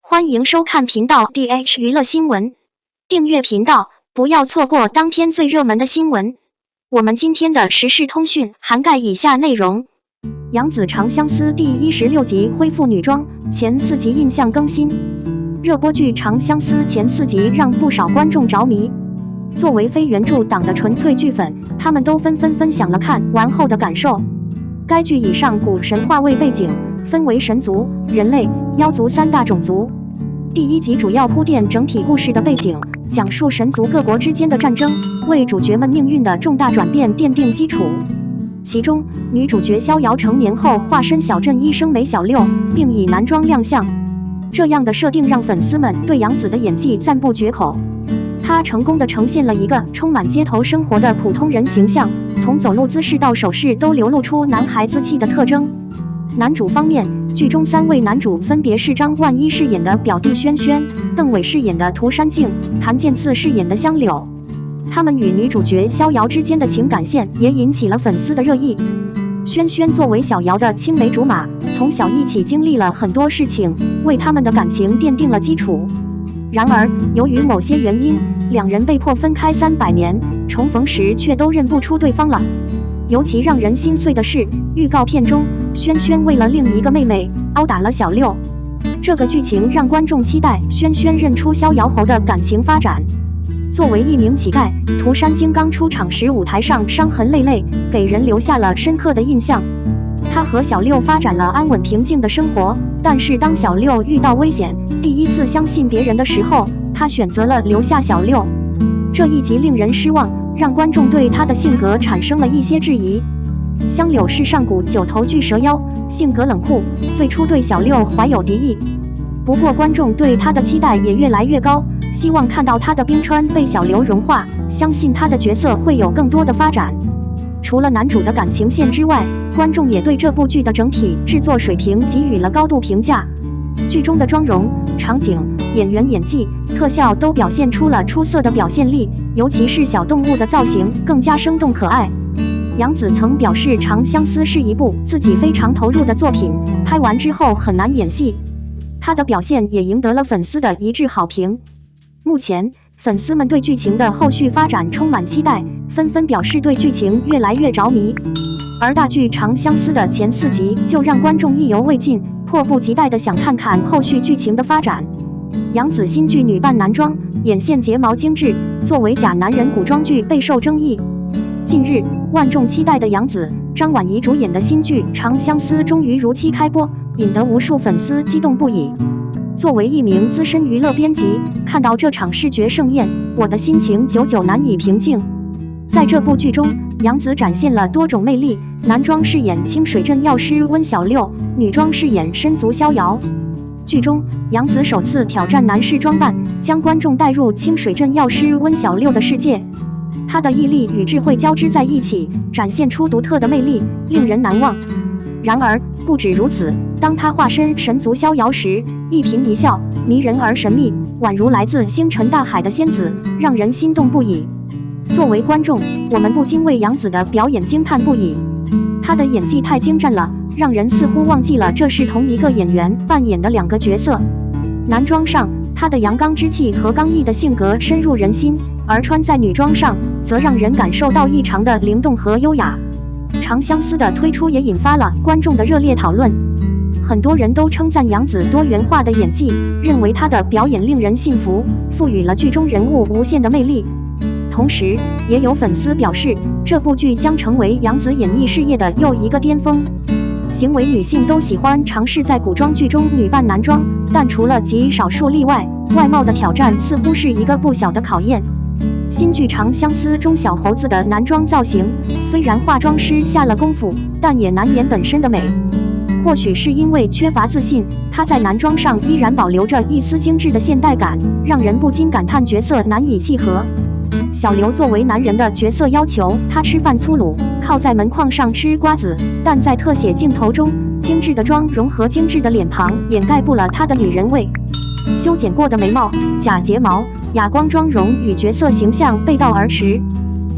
欢迎收看频道 DH 娱乐新闻，订阅频道，不要错过当天最热门的新闻。我们今天的时事通讯涵盖以下内容：杨紫《长相思》第16集恢复女装，前4集印象更新。热播剧《长相思》前4集让不少观众着迷。作为非原著党的纯粹剧粉，他们都纷纷分享了看完后的感受。该剧以上古神话为背景，分为神族、人类、妖族3大种族。第1集主要铺垫整体故事的背景，讲述神族各国之间的战争，为主角们命运的重大转变奠定基础。其中，女主角逍遥成年后化身小镇医生梅小六，并以男装亮相。这样的设定让粉丝们对杨紫的演技赞不绝口。她成功地呈现了一个充满街头生活的普通人形象，从走路姿势到手势都流露出男孩子气的特征。男主方面，剧中3位男主分别是张万一饰演的表弟轩轩、邓伟饰演的涂山烬、谭健次饰演的香柳。他们与女主角逍遥之间的情感线也引起了粉丝的热议。轩轩作为小瑶的青梅竹马，从小一起经历了很多事情，为他们的感情奠定了基础。然而，由于某些原因，两人被迫分开300年，重逢时却都认不出对方了。尤其让人心碎的是，预告片中，轩轩为了另一个妹妹殴打了小六。这个剧情让观众期待轩轩认出逍遥后的感情发展。作为一名乞丐，涂山烬刚出场时舞台上伤痕累累，给人留下了深刻的印象。他和小六发展了安稳平静的生活，但是当小六遇到危险，第一次相信别人的时候，他选择了留下小六。这一集令人失望，让观众对他的性格产生了一些质疑。香柳是上古9头巨蛇妖，性格冷酷，最初对小六怀有敌意。不过观众对他的期待也越来越高，希望看到他的冰川被小流融化，相信他的角色会有更多的发展。除了男主的感情线之外，观众也对这部剧的整体制作水平给予了高度评价。剧中的妆容、场景、演员演技、特效都表现出了出色的表现力，尤其是小动物的造型更加生动可爱。杨紫曾表示，《长相思》是一部自己非常投入的作品，拍完之后很难演戏。她的表现也赢得了粉丝的一致好评。目前，粉丝们对剧情的后续发展充满期待，纷纷表示对剧情越来越着迷。而大剧《长相思》的前4集就让观众意犹未尽，迫不及待地想看看后续剧情的发展。杨紫新剧女扮男装，眼线睫毛精致，作为假男人古装剧备受争议。近日，万众期待的杨紫、张晚怡主演的新剧《长相思》终于如期开播，引得无数粉丝激动不已。作为一名资深娱乐编辑，看到这场视觉盛宴，我的心情久久难以平静。在这部剧中，杨紫展现了多种魅力，男装饰演清水镇药师温小六，女装饰演申族逍遥。剧中，杨紫首次挑战男士装扮，将观众带入清水镇药师温小六的世界。她的毅力与智慧交织在一起，展现出独特的魅力，令人难忘。然而，不止如此，当她化身神族逍遥时，一颦一笑迷人而神秘，宛如来自星辰大海的仙子，让人心动不已。作为观众，我们不禁为杨紫的表演惊叹不已。她的演技太精湛了，让人似乎忘记了这是同一个演员扮演的2个角色。男装上，她的阳刚之气和刚毅的性格深入人心，而穿在女装上，则让人感受到异常的灵动和优雅。长相思的推出也引发了观众的热烈讨论，很多人都称赞杨紫多元化的演技，认为她的表演令人信服，赋予了剧中人物无限的魅力。同时，也有粉丝表示，这部剧将成为杨紫演艺事业的又一个巅峰。行为女性都喜欢尝试在古装剧中女扮男装，但除了极少数例外，外貌的挑战似乎是一个不小的考验。新剧《长相思》中小猴子的男装造型，虽然化妆师下了功夫，但也难掩本身的美。或许是因为缺乏自信，他在男装上依然保留着一丝精致的现代感，让人不禁感叹角色难以契合。小刘作为男人的角色要求他吃饭粗鲁，靠在门框上吃瓜子，但在特写镜头中，精致的妆容和精致的脸庞掩盖不了他的女人味。修剪过的眉毛、假睫毛、哑光妆容与角色形象背道而驰。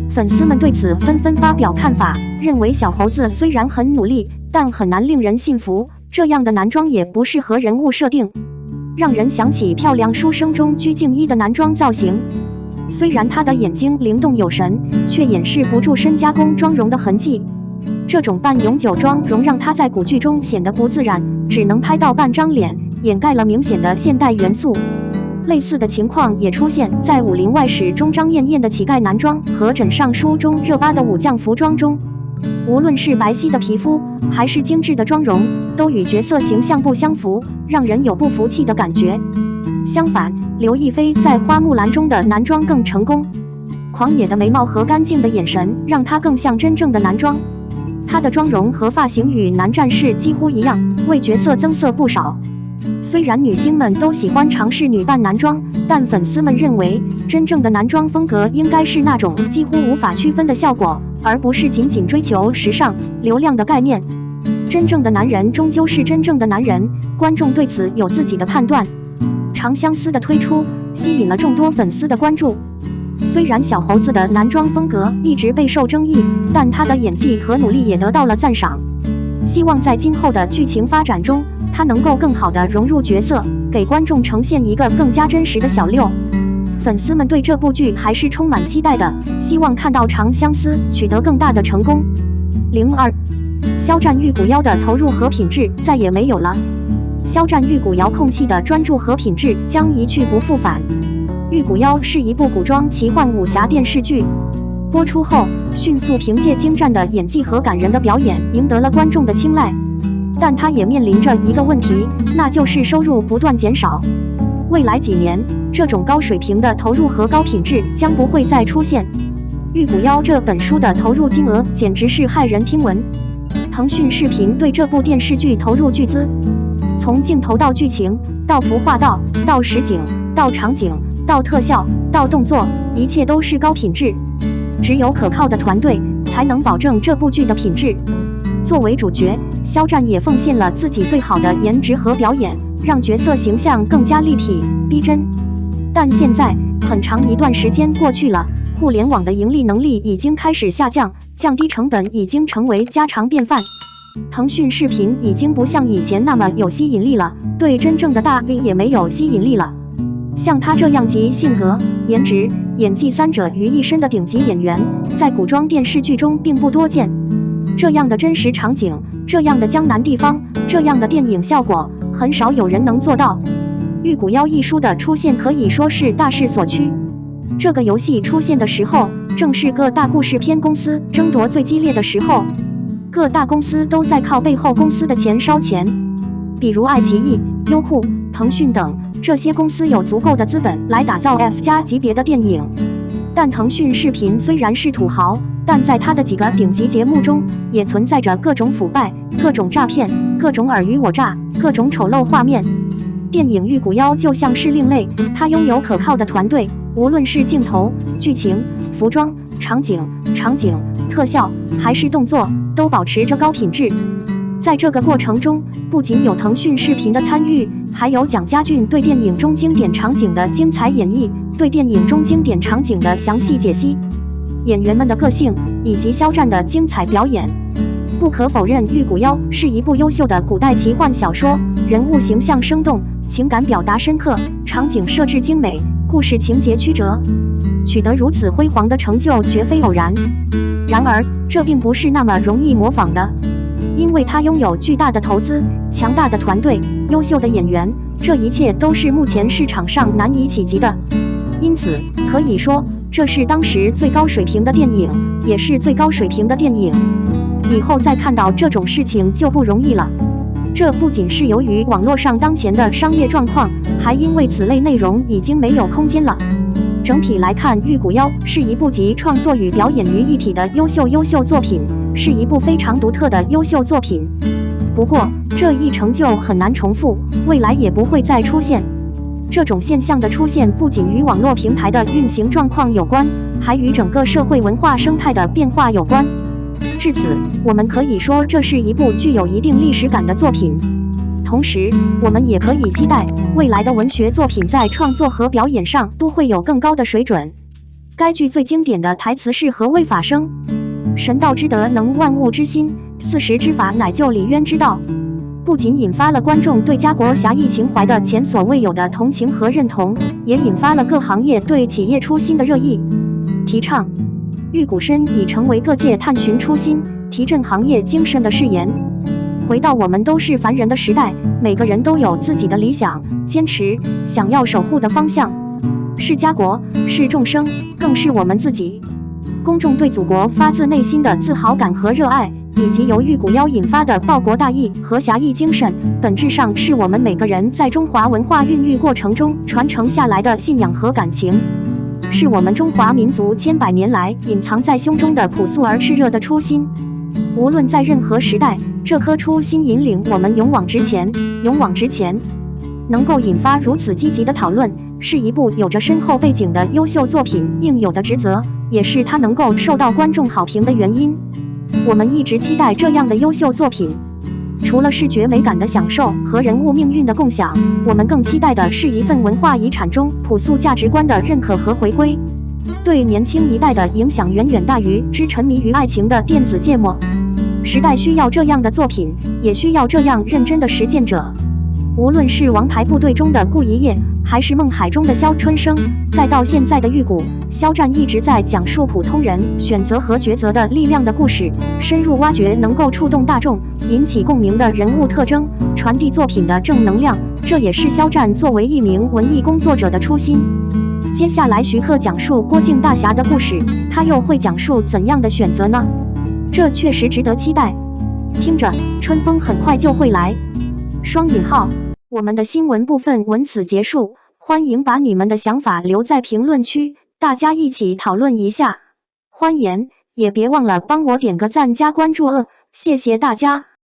粉丝们对此纷纷发表看法，认为小猴子虽然很努力，但很难令人信服，这样的男装也不适合人物设定。让人想起漂亮书生中鞠婧祎的男装造型。虽然她的眼睛灵动有神，却掩饰不住深加工妆容的痕迹。这种半永久妆容让她在古剧中显得不自然，只能拍到半张脸，掩盖了明显的现代元素。类似的情况也出现在《武林外史》中张艳艳的乞丐男装和《枕上书》中热巴的武将服装中。无论是白皙的皮肤，还是精致的妆容，都与角色形象不相符，让人有不服气的感觉。相反，刘亦菲在《花木兰》中的男装更成功，狂野的眉毛和干净的眼神让她更像真正的男装。她的妆容和发型与男战士几乎一样，为角色增色不少。虽然女星们都喜欢尝试女扮男装，但粉丝们认为，真正的男装风格应该是那种几乎无法区分的效果，而不是仅仅追求时尚、流量的概念。真正的男人终究是真正的男人，观众对此有自己的判断。长相思的推出，吸引了众多粉丝的关注。虽然小猴子的男装风格一直备受争议，但他的演技和努力也得到了赞赏。希望在今后的剧情发展中，他能够更好地融入角色，给观众呈现一个更加真实的小六。粉丝们对这部剧还是充满期待的，希望看到长相思取得更大的成功。02，肖战玉骨遥的投入和品质再也没有了。肖战玉骨遥控器的专注和品质将一去不复返。玉骨遥是一部古装奇幻武侠电视剧，播出后迅速凭借精湛的演技和感人的表演赢得了观众的青睐。但它也面临着一个问题，那就是收入不断减少。未来几年，这种高水平的投入和高品质将不会再出现。玉骨遥这本书的投入金额简直是骇人听闻。腾讯视频对这部电视剧投入巨资，从镜头到剧情，到服化道，到实景，到场景，到特效，到动作，一切都是高品质。只有可靠的团队才能保证这部剧的品质。作为主角，肖战也奉献了自己最好的颜值和表演，让角色形象更加立体、逼真。但现在，很长一段时间过去了，互联网的盈利能力已经开始下降，降低成本已经成为家常便饭。腾讯视频已经不像以前那么有吸引力了，对真正的大 V 也没有吸引力了。像他这样集性格、颜值、演技三者于一身的顶级演员，在古装电视剧中并不多见。这样的真实场景，这样的江南地方，这样的电影效果，很少有人能做到。玉骨遥一书的出现可以说是大势所趋。这个游戏出现的时候，正是各大故事片公司争夺最激烈的时候，各大公司都在靠背后公司的钱烧钱，比如爱奇艺、优酷、腾讯等，这些公司有足够的资本来打造 S+ 级别的电影。但腾讯视频虽然是土豪，但在他的几个顶级节目中，也存在着各种腐败、各种诈骗、各种尔虞我诈、各种丑陋画面。电影《玉骨遥》就像是另类，它拥有可靠的团队，无论是镜头、剧情、服装、场景、特效，还是动作，都保持着高品质。在这个过程中，不仅有腾讯视频的参与，还有蒋家俊对电影中经典场景的精彩演绎，对电影中经典场景的详细解析，演员们的个性以及肖战的精彩表演。不可否认，《玉骨遥》是一部优秀的古代奇幻小说，人物形象生动，情感表达深刻，场景设置精美，故事情节曲折，取得如此辉煌的成就绝非偶然。然而，这并不是那么容易模仿的，因为它拥有巨大的投资、强大的团队、优秀的演员，这一切都是目前市场上难以企及的。因此，可以说，这是当时最高水平的电影，也是最高水平的电影。以后再看到这种事情就不容易了。这不仅是由于网络上当前的商业状况，还因为此类内容已经没有空间了。整体来看，《玉骨遥》是一部集创作与表演于一体的优秀作品，是一部非常独特的优秀作品。不过，这一成就很难重复，未来也不会再出现。这种现象的出现不仅与网络平台的运行状况有关，还与整个社会文化生态的变化有关。至此，我们可以说这是一部具有一定历史感的作品。同时，我们也可以期待未来的文学作品在创作和表演上都会有更高的水准。该剧最经典的台词是何谓法生？神道之德能万物之心，40之法乃就理渊之道。不仅引发了观众对家国侠义情怀的前所未有的同情和认同，也引发了各行业对企业初心的热议。提倡玉骨深已成为各界探寻初心、提振行业精神的誓言。回到我们都是凡人的时代，每个人都有自己的理想、坚持，想要守护的方向，是家国，是众生，更是我们自己。公众对祖国发自内心的自豪感和热爱，以及由玉骨妖引发的报国大义和侠义精神，本质上是我们每个人在中华文化孕育过程中传承下来的信仰和感情，是我们中华民族千百年来隐藏在胸中的朴素而炽热的初心。无论在任何时代，这颗初心引领我们勇往直前，勇往直前。能够引发如此积极的讨论，是一部有着深厚背景的优秀作品应有的职责，也是它能够受到观众好评的原因。我们一直期待这样的优秀作品，除了视觉美感的享受和人物命运的共享，我们更期待的是一份文化遗产中朴素价值观的认可和回归。对年轻一代的影响远远大于之沉迷于爱情的电子芥末。时代需要这样的作品，也需要这样认真的实践者。无论是王牌部队中的顾一夜，还是梦海中的肖春生，再到现在的玉骨，肖战一直在讲述普通人选择和抉择的力量的故事，深入挖掘能够触动大众、引起共鸣的人物特征，传递作品的正能量。这也是肖战作为一名文艺工作者的初心。接下来徐克讲述郭靖大侠的故事，他又会讲述怎样的选择呢？这确实值得期待。听着，春风很快就会来。双引号。我们的新闻部分文此结束，欢迎把你们的想法留在评论区，大家一起讨论一下。欢迎，也别忘了帮我点个赞加关注谢谢大家。